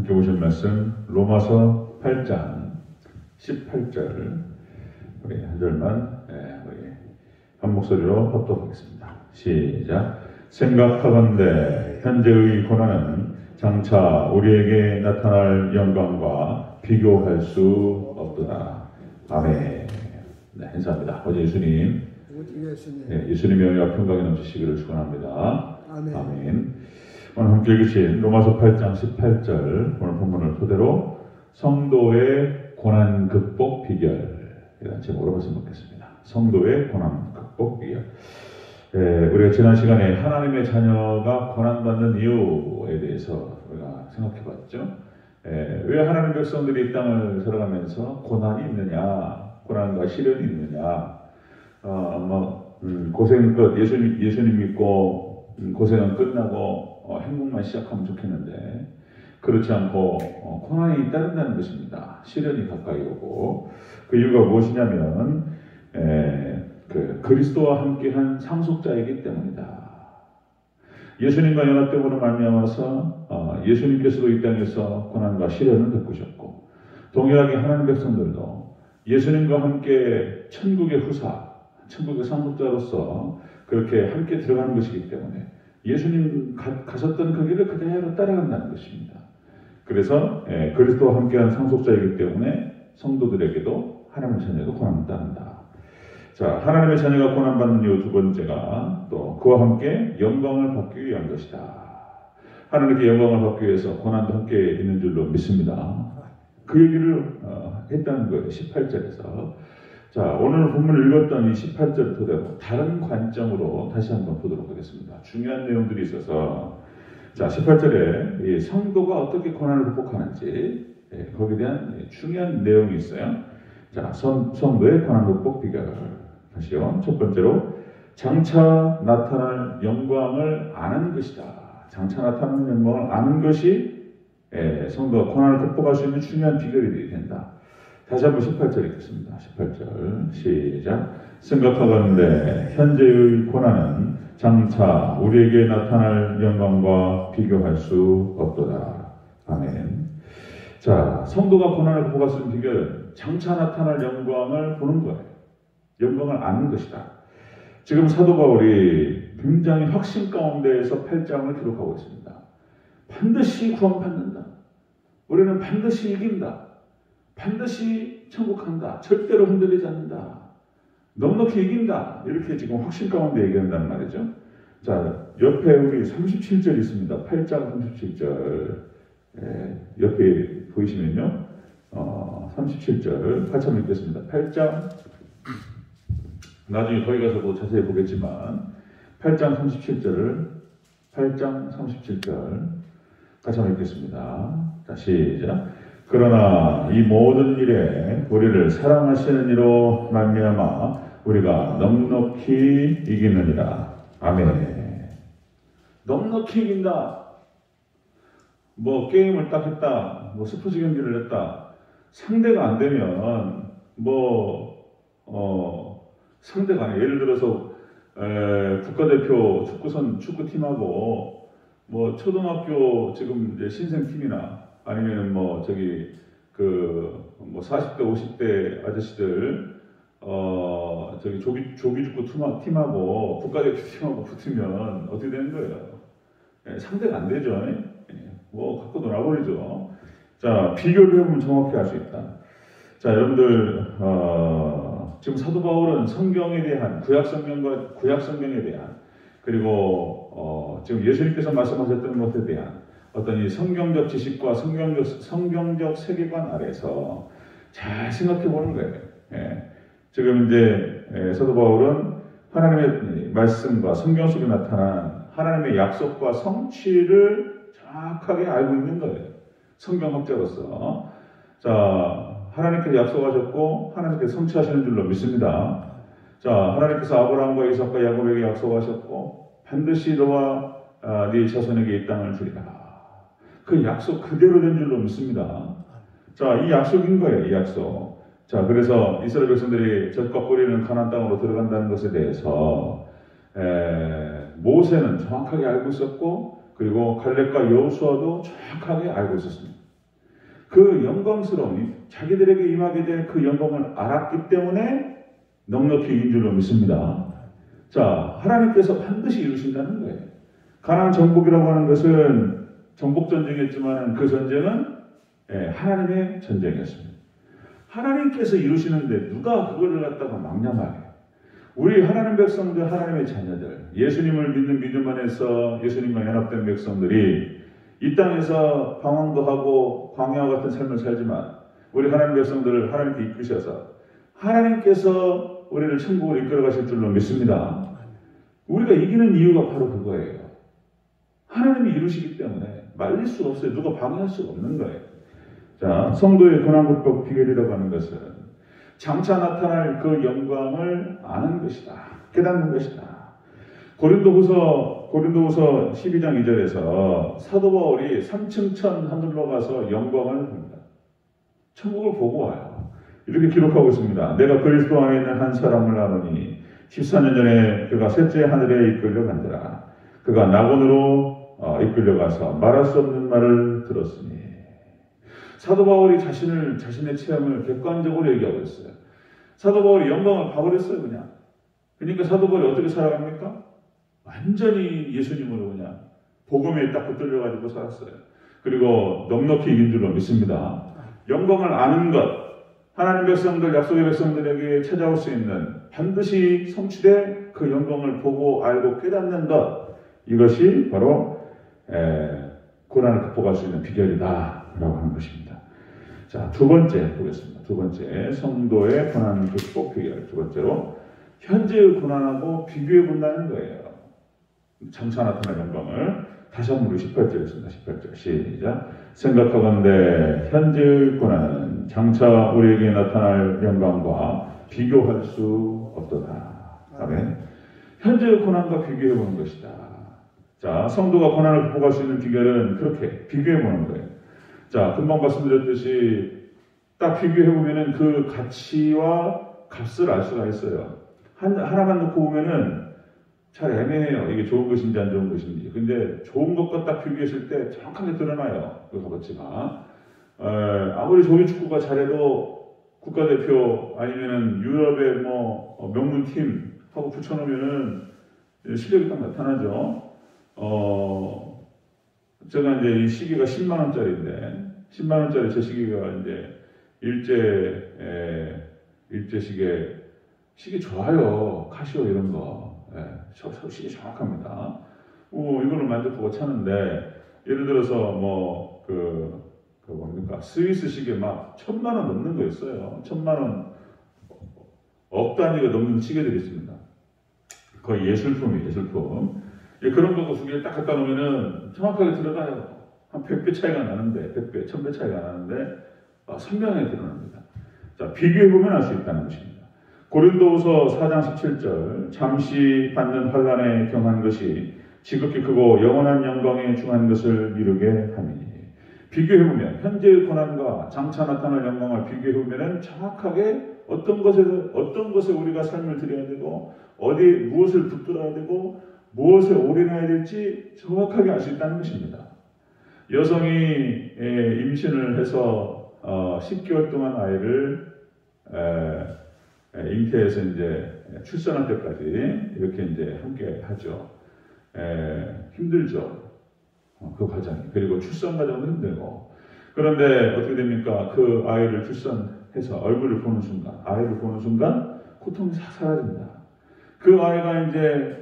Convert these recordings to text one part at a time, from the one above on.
함께 보실 말씀 로마서 8장 18절 우리 한 절만 우리 한 목소리로 합독하겠습니다. 시작. 생각하건대 현재의 고난은 장차 우리에게 나타날 영광과 비교할 수 없도다. 아멘. 네, 인사합니다. 어제 예수님 예수님의 영광과 평강이 넘치시기를 축원합니다. 아멘. 아멘. 오늘 함께 읽으신 로마서 8장 18절 오늘 본문을 토대로 성도의 고난 극복 비결 이라는 제목으로 말씀 먹겠습니다. 성도의 고난 극복 비결. 우리가 지난 시간에 하나님의 자녀가 고난받는 이유에 대해서 우리가 생각해 봤죠. 왜 하나님 백성들이 이 땅을 살아가면서 고난이 있느냐, 고난과 시련이 있느냐, 고생 끝, 예수님 믿고 고생은 끝나고 행복만 시작하면 좋겠는데 그렇지 않고 고난이 따른다는 것입니다. 시련이 가까이 오고 그 이유가 무엇이냐면 그리스도와 함께한 상속자이기 때문이다. 예수님과 연합됨으로 말미암아서 예수님께서도 이 땅에서 고난과 시련을 겪으셨고 동일하게 하나님 백성들도 예수님과 함께 천국의 후사, 천국의 상속자로서 그렇게 함께 들어가는 것이기 때문에 예수님 가셨던 그 길을 그대로 따라간다는 것입니다. 그래서 그리스도와 함께한 상속자이기 때문에 성도들에게도 하나님의 자녀도 고난을 따른다. 자, 하나님의 자녀가 고난받는 이유 두 번째가 또 그와 함께 영광을 받기 위한 것이다. 하나님께 영광을 받기 위해서 고난도 함께 있는 줄로 믿습니다. 그 얘기를 했다는 거예요. 18절에서. 자, 오늘 본문을 읽었던 이 18절 토대로 다른 관점으로 다시 한번 보도록 하겠습니다. 중요한 내용들이 있어서 자, 18절에 이 성도가 어떻게 고난을 극복하는지 거기에 대한 중요한 내용이 있어요. 자, 성도의 고난 극복 비결. 다시요. 첫 번째로 장차 나타날 영광을 아는 것이다. 장차 나타나는 영광을 아는 것이 성도가 고난을 극복할 수 있는 중요한 비결이 된다. 다시 한번 18절 읽겠습니다. 18절 시작. 생각하건대 현재의 고난은 장차 우리에게 나타날 영광과 비교할 수 없도다. 아멘. 자, 성도가 고난을 극복할 수 있는 비결은 장차 나타날 영광을 보는 거예요. 영광을 아는 것이다. 지금 사도 바울이 굉장히 확신 가운데에서 8장을 기록하고 있습니다. 반드시 구원받는다. 우리는 반드시 이긴다. 반드시 천국 간다. 절대로 흔들리지 않는다. 넉넉히 이긴다. 이렇게 지금 확신 가운데 얘기한다는 말이죠. 자, 옆에 우리 37절 있습니다. 8장 37절. 옆에 보이시면요. 37절 같이 한번 읽겠습니다. 8장 나중에 거기 가서도 자세히 보겠지만 8장 37절을 8장 37절 같이 한번 읽겠습니다. 자, 시작. 그러나 이 모든 일에 우리를 사랑하시는 이로 말미암아 우리가 넉넉히 이기느니라. 아멘. 넉넉히 이긴다. 뭐 게임을 딱 했다, 뭐 스포츠 경기를 했다. 상대가 안 되면 상대가 아니에요. 예를 들어서 국가대표 축구팀하고 뭐 초등학교 지금 이제 신생팀이나 아니면 40대 50대 아저씨들 조기축구 팀하고 국가대표 팀하고 붙으면 어떻게 되는 거예요? 상대가 안 되죠. 갖고 놀아버리죠. 자, 비교를 해보면 정확히 알 수 있다. 자, 여러분들 지금 사도 바울은 성경에 대한 구약 성경에 대한 그리고 지금 예수님께서 말씀하셨던 것에 대한 어떤 이 성경적 지식과 성경적 세계관 아래서 잘 생각해 보는 거예요. 지금 이제 사도 바울은 하나님의 말씀과 성경 속에 나타난 하나님의 약속과 성취를 정확하게 알고 있는 거예요. 성경학자로서. 자, 하나님께서 약속하셨고 하나님께서 성취하시는 줄로 믿습니다. 자, 하나님께서 아브라함과 이삭과 야곱에게 약속하셨고 반드시 너와 네 자손에게 이 땅을 주리라. 그 약속 그대로 된 줄로 믿습니다. 자, 이 약속인 거예요. 이 약속. 자, 그래서 이스라엘 백성들이 젖과 꿀이는 가나안 땅으로 들어간다는 것에 대해서 모세는 정확하게 알고 있었고 그리고 갈렙과 여호수아도 정확하게 알고 있었습니다. 그 영광스러운 자기들에게 임하게 될 그 영광을 알았기 때문에 넉넉히 이긴 줄로 믿습니다. 자, 하나님께서 반드시 이루신다는 거예요. 가나안 정복이라고 하는 것은 정복 전쟁이었지만 그 전쟁은 하나님의 전쟁이었습니다. 하나님께서 이루시는데 누가 그거를 갖다가 망념하게? 우리 하나님 백성들, 하나님의 자녀들, 예수님을 믿는 믿음 안에서 예수님과 연합된 백성들이 이 땅에서 방황도 하고 광야와 같은 삶을 살지만 우리 하나님 백성들을 하나님께 이끄셔서 하나님께서 우리를 천국으로 이끌어 가실 줄로 믿습니다. 우리가 이기는 이유가 바로 그거예요. 하나님이 이루시기 때문에 말릴 수가 없어요. 누가 방해할 수가 없는 거예요. 자, 성도의 고난극복 비결이라고 하는 것은 장차 나타날 그 영광을 아는 것이다. 깨닫는 것이다. 고린도후서 12장 2절에서 사도 바울이 3층 천 하늘로 가서 영광을 봅니다. 천국을 보고 와요. 이렇게 기록하고 있습니다. 내가 그리스도 안에 있는 한 사람을 아노니 14년 전에 그가 셋째 하늘에 이끌려 간더라. 그가 낙원으로 이끌려가서 말할 수 없는 말을 들었으니. 사도 바울이 자신의 체험을 객관적으로 얘기하고 있어요. 사도 바울이 영광을 봐버렸어요, 그냥. 그러니까 사도 바울이 어떻게 살아갑니까? 완전히 예수님으로 그냥 복음에 딱 붙들려가지고 살았어요. 그리고 넉넉히 이긴 줄로 믿습니다. 영광을 아는 것, 하나님 백성들, 약속의 백성들에게 찾아올 수 있는 반드시 성취될 그 영광을 보고 알고 깨닫는 것, 이것이 바로 고난을 극복할 수 있는 비결이다 라고 하는 것입니다. 자, 두 번째 보겠습니다. 두 번째, 성도의 고난 극복 비결. 두 번째로 현재의 고난하고 비교해 본다는 거예요. 장차 나타날 영광을 다시 한번 우리 18절입니다. 18절 시작. 생각하건대 현재의 고난은 장차 우리에게 나타날 영광과 비교할 수 없도다. 아멘. 현재의 고난과 비교해 보는 것이다. 자, 성도가 고난을 극복할 수 있는 비결은 그렇게 비교해 보는 거예요. 자, 금방 말씀드렸듯이 딱 비교해 보면은 그 가치와 값을 알 수가 있어요. 하나만 놓고 보면은 잘 애매해요. 이게 좋은 것인지 안 좋은 것인지. 근데 좋은 것과 딱 비교했을 때 정확하게 드러나요. 그 값어치가. 아무리 조기 축구가 잘해도 국가대표 아니면은 유럽의 명문팀 하고 붙여놓으면은 실력이 딱 나타나죠. 제가 이제 이 시계가 10만원짜리인데, 10만원짜리 제 시계가 이제 일제 시계 좋아요. 카시오 이런 거. 시계 정확합니다. 이거를 만족하고 차는데, 예를 들어서 스위스 시계 막 1000만원 넘는 거 있어요. 1000만원, 억 단위가 넘는 시계들이 있습니다. 거의 예술품이에요, 예술품. 그런 거 두 개를 딱 갖다 놓으면은 정확하게 들어가요. 한 100배 차이가 나는데, 100배, 1000배 차이가 나는데, 선명하게 드러납니다. 자, 비교해보면 알 수 있다는 것입니다. 고린도후서 4장 17절, 잠시 받는 환난에 경한 것이 지극히 크고 영원한 영광에 중한 것을 이루게 함이니. 비교해보면, 현재의 고난과 장차 나타날 영광을 비교해보면 정확하게 어떤 것에 우리가 삶을 드려야 되고, 무엇을 붙들어야 되고, 무엇에 올인해야 될지 정확하게 알 수 있다는 것입니다. 여성이 임신을 해서 10개월 동안 아이를 잉태해서 이제 출산할 때까지 이렇게 이제 함께 하죠. 힘들죠. 그 과정이. 그리고 출산 과정도 힘들고. 그런데 어떻게 됩니까? 그 아이를 출산해서 얼굴을 보는 순간, 아이를 보는 순간 고통이 싹 사라집니다. 그 아이가 이제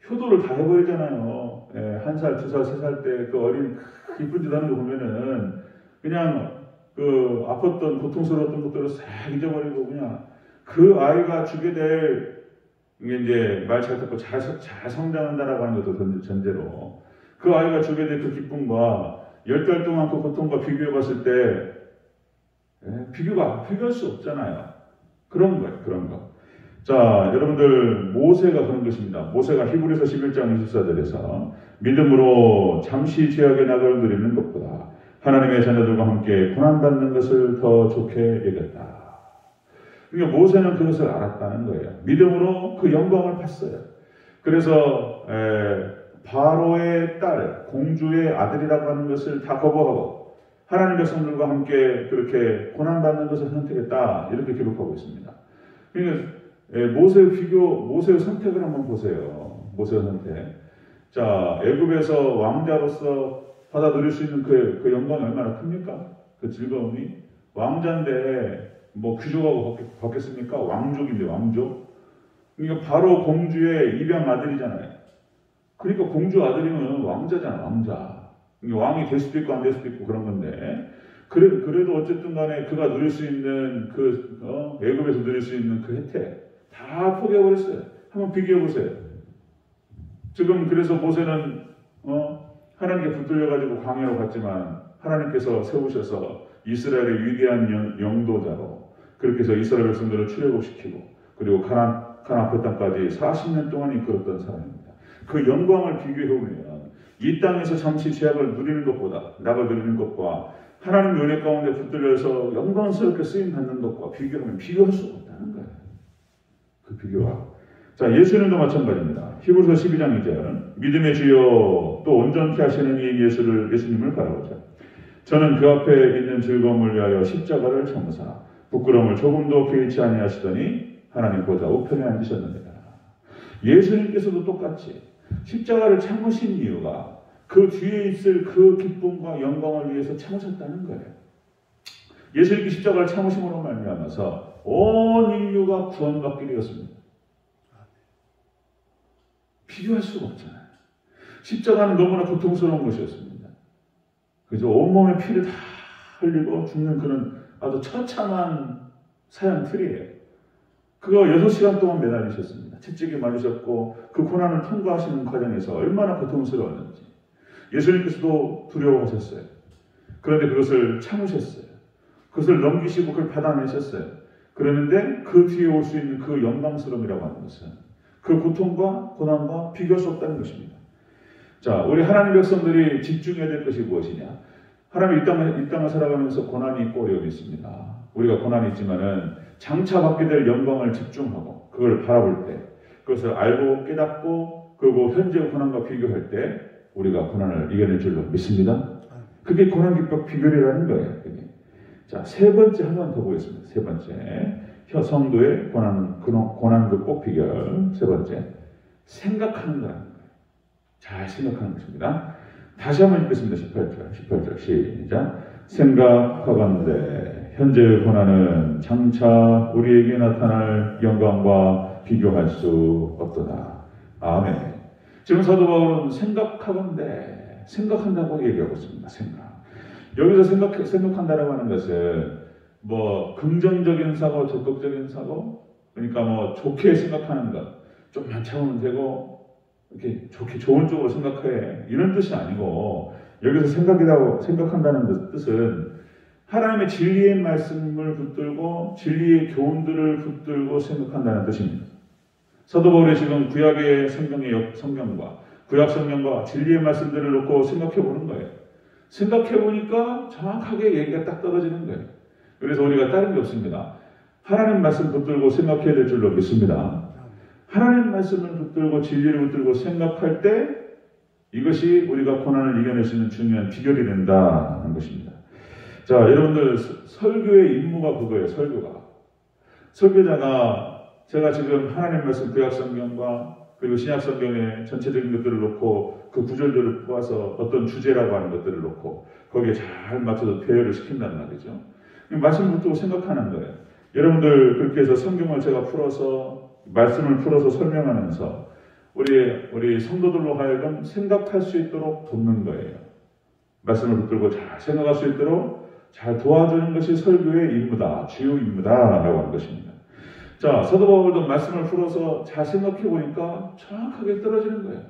효도를 다 해버리잖아요. 1살, 2살, 3살 때 그 어린 이쁜 짓 하는 거 보면은 그냥 그 아팠던 고통스러웠던 것들을 싹 잊어버리고 그냥 그 아이가 주게 될 이제 말 잘 듣고 잘 성장한다라고 하는 것도 전제로 그 아이가 주게 될 그 기쁨과 10달 동안 그 고통과 비교해 봤을 때 비교할 수 없잖아요. 그런 거예요. 그런 거. 자, 여러분들 모세가 그런 것입니다. 모세가 히브리서 11장 24절에서 믿음으로 잠시 죄악의 낙을 누리는 것보다 하나님의 자녀들과 함께 고난받는 것을 더 좋게 여겼다. 그러니까 모세는 그것을 알았다는 거예요. 믿음으로 그 영광을 봤어요. 그래서 바로의 딸, 공주의 아들이라고 하는 것을 다 거부하고 하나님 백성들과 함께 그렇게 고난받는 것을 선택했다. 이렇게 기록하고 있습니다. 그러니까 모세의 선택을 한번 보세요. 모세의 선택. 자, 애굽에서 왕자로서 받아 누릴 수 있는 그 영광이 얼마나 큽니까? 그 즐거움이. 왕자인데 뭐 귀족하고 받겠습니까? 왕족인데 왕족. 그러니까 바로 공주의 입양 아들이잖아요. 그러니까 공주 아들이면 왕자잖아, 왕자. 그러니까 왕이 될 수도 있고 안 될 수도 있고 그런 건데. 그래도 어쨌든 간에 그가 누릴 수 있는 애굽에서 누릴 수 있는 그 혜택 다 포기해버렸어요. 한번 비교해보세요. 지금 그래서 모세는 하나님께 붙들려가지고 광야로 갔지만 하나님께서 세우셔서 이스라엘의 위대한 영도자로 그렇게 해서 이스라엘 백성들을 출애굽시키고 그리고 가나안 그 땅까지 40년 동안 이끌었던 사람입니다. 그 영광을 비교해보면 이 땅에서 잠시 죄악을 누리는 것보다 낙을 누리는 것과 하나님의 은혜 가운데 붙들려서 영광스럽게 쓰임받는 것과 비교하면 비교할 수가 없다는 거예요. 그 비교가. 자, 예수님도 마찬가지입니다. 히브리서 12장 2절 믿음의 주여 또 온전케 하시는 이 예수님을 바라보자. 저는 그 앞에 있는 즐거움을 위하여 십자가를 참으사 부끄러움을 조금도 개의치 아니하시더니 하나님 보좌 우편에 앉으셨느니라. 예수님께서도 똑같이 십자가를 참으신 이유가 그 뒤에 있을 그 기쁨과 영광을 위해서 참으셨다는 거예요. 예수님이 십자가를 참으심으로 말미암아서 온 인류가 구원받게 되었습니다. 비교할 수가 없잖아요. 십자가는 너무나 고통스러운 것이었습니다. 그죠? 온몸에 피를 다 흘리고 죽는 그런 아주 처참한 사형틀이에요. 그거 6시간 동안 매달리셨습니다. 채찍에 맞으셨고 그 고난을 통과하시는 과정에서 얼마나 고통스러웠는지 예수님께서도 두려워하셨어요. 그런데 그것을 참으셨어요. 그것을 넘기시고 그걸 받아내셨어요. 그러는데 그 뒤에 올 수 있는 그 영광스러움이라고 하는 것은 그 고통과 고난과 비교할 수 없다는 것입니다. 자, 우리 하나님 백성들이 집중해야 될 것이 무엇이냐? 하나님 이 땅을 살아가면서 고난이 있고 어려움이 있습니다. 우리가 고난이 있지만은 장차 받게 될 영광을 집중하고 그걸 바라볼 때 그것을 알고 깨닫고 그리고 현재의 고난과 비교할 때 우리가 고난을 이겨낼 줄로 믿습니다. 그게 고난 기법 비결이라는 거예요. 그게. 자, 세 번째 한 번 더 보겠습니다. 세 번째 성도의 고난 극복 비결. 세 번째 생각하는 거라는 거예요. 잘 생각하는 것입니다. 다시 한번 읽겠습니다. 18절 시작. 생각하건대 현재의 고난은 장차 우리에게 나타날 영광과 비교할 수 없도다. 아멘. 지금 사도 바울은 생각하건대 생각한다고 얘기하고 있습니다. 생각. 여기서 생각한다라고 하는 것은 뭐 긍정적인 사고, 적극적인 사고, 그러니까 뭐 좋게 생각하는 것, 좀만 참으면 되고 이렇게 좋게 좋은 쪽으로 생각해 이런 뜻이 아니고 여기서 생각한다는 뜻은 하나님의 진리의 말씀을 붙들고 진리의 교훈들을 붙들고 생각한다는 뜻입니다. 사도 바울이 지금 구약의 성경과 구약 성경과 진리의 말씀들을 놓고 생각해 보는 거예요. 생각해 보니까 정확하게 얘기가 딱 떨어지는 거예요. 그래서 우리가 다른 게 없습니다. 하나님 말씀 붙들고 생각해야 될 줄로 믿습니다. 하나님 말씀을 붙들고 진리를 붙들고 생각할 때 이것이 우리가 고난을 이겨낼 수 있는 중요한 비결이 된다는 것입니다. 자, 여러분들 설교의 임무가 그거예요. 설교자가 제가 지금 하나님 말씀 구약 성경과 그리고 신약 성경의 전체적인 것들을 놓고 그 구절들을 뽑아서 어떤 주제라고 하는 것들을 놓고 거기에 잘 맞춰서 배열을 시킨단 말이죠. 말씀을 붙들고 생각하는 거예요. 여러분들 그렇게 해서 성경을 제가 말씀을 풀어서 설명하면서 우리 성도들로 하여금 생각할 수 있도록 돕는 거예요. 말씀을 붙들고 잘 생각할 수 있도록 잘 도와주는 것이 설교의 임무다, 주요 임무다라고 하는 것입니다. 자, 사도 바울도 말씀을 풀어서 잘 생각해 보니까 정확하게 떨어지는 거예요.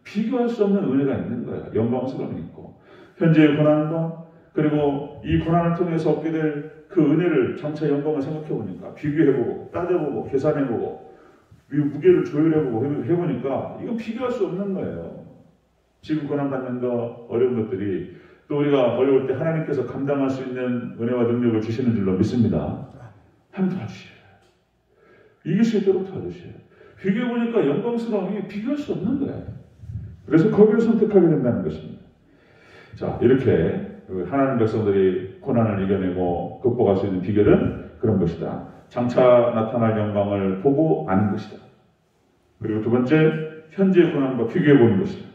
비교할 수 없는 은혜가 있는 거예요. 영광스러움이 있고 현재의 고난과 그리고 이 고난을 통해서 얻게 될 그 은혜를 장차 영광을 생각해 보니까 비교해보고 따져보고 계산해보고 무게를 조율해보고 해보니까 이건 비교할 수 없는 거예요. 지금 고난받는 거 어려운 것들이 또 우리가 어려울 때 하나님께서 감당할 수 있는 은혜와 능력을 주시는 줄로 믿습니다. 한번 도와주셔요. 이길 수 있도록 도와주셔요. 비교해보니까 영광스러움이 비교할 수 없는 거예요. 그래서 거기를 선택하게 된다는 것입니다. 자, 이렇게 하나님 백성들이 고난을 이겨내고 극복할 수 있는 비결은 그런 것이다. 장차 나타날 영광을 보고 아는 것이다. 그리고 두 번째, 현재의 고난과 비교해 보는 것이다.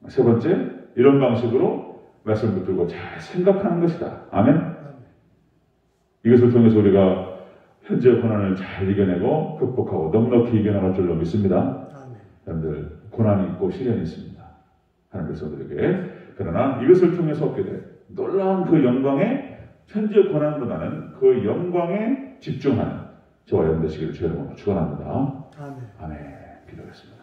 세 번째, 이런 방식으로 말씀을 붙들고 잘 생각하는 것이다. 아멘. 이것을 통해서 우리가 현재의 고난을 잘 이겨내고 극복하고 넉넉히 이겨나갈 줄로 믿습니다. 여러분들 고난이 있고 시련이 있습니다. 하나님 백성들에게. 그러나 이것을 통해서 얻게 될 놀라운 그 영광에 현재의 고난보다는 그 영광에 집중하는 저와 여러분 되시기를 주의 이름으로 축원합니다. 아멘. 기도하겠습니다.